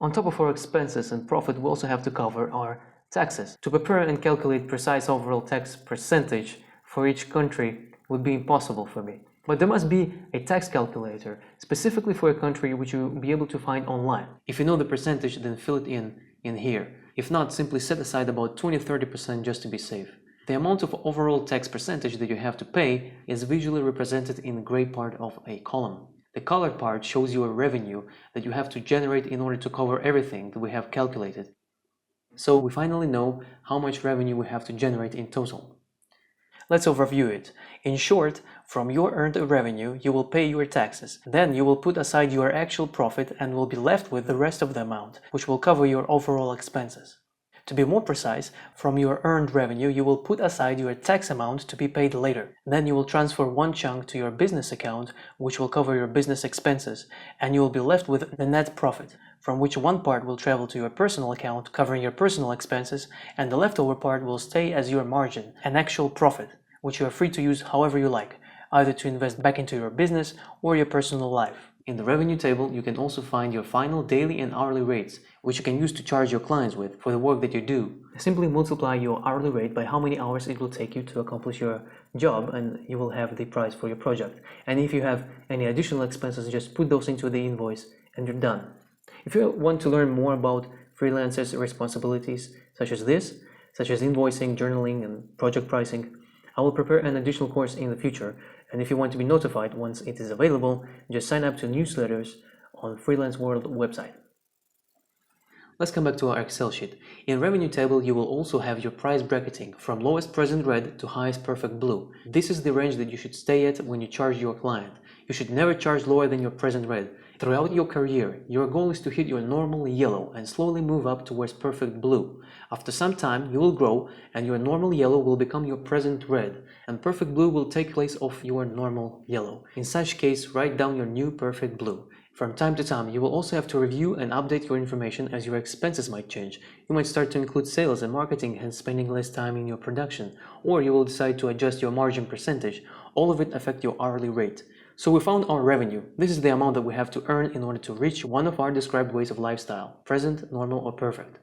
On top of our expenses and profit, we also have to cover our taxes. To prepare and calculate precise overall tax percentage for each country would be impossible for me. But there must be a tax calculator specifically for a country which you'll be able to find online. If you know the percentage, then fill it in here. If not, simply set aside about 20-30% just to be safe. The amount of overall tax percentage that you have to pay is visually represented in the gray part of a column. The colored part shows you a revenue that you have to generate in order to cover everything that we have calculated. So we finally know how much revenue we have to generate in total. Let's overview it. In short, from your earned revenue, you will pay your taxes. Then you will put aside your actual profit and will be left with the rest of the amount, which will cover your overall expenses. To be more precise, from your earned revenue, you will put aside your tax amount to be paid later. Then you will transfer one chunk to your business account, which will cover your business expenses, and you will be left with the net profit, from which one part will travel to your personal account, covering your personal expenses, and the leftover part will stay as your margin, an actual profit, which you are free to use however you like, either to invest back into your business or your personal life. In the revenue table, you can also find your final daily and hourly rates, which you can use to charge your clients with for the work that you do. Simply multiply your hourly rate by how many hours it will take you to accomplish your job, and you will have the price for your project. And if you have any additional expenses, just put those into the invoice and you're done. If you want to learn more about freelancers' responsibilities such as invoicing, journaling, and project pricing, I will prepare an additional course in the future, and if you want to be notified once it is available, just sign up to newsletters on Freelance World website. Let's come back to our Excel sheet. In revenue table, you will also have your price bracketing from lowest present red to highest perfect blue. This is the range that you should stay at when you charge your client. You should never charge lower than your present red. Throughout your career, your goal is to hit your normal yellow and slowly move up towards perfect blue. After some time, you will grow and your normal yellow will become your present red, and perfect blue will take place of your normal yellow. In such case, write down your new perfect blue. From time to time, you will also have to review and update your information as your expenses might change. You might start to include sales and marketing, hence spending less time in your production, or you will decide to adjust your margin percentage. All of it affect your hourly rate. So we found our revenue. This is the amount that we have to earn in order to reach one of our described ways of lifestyle: present, normal, or perfect.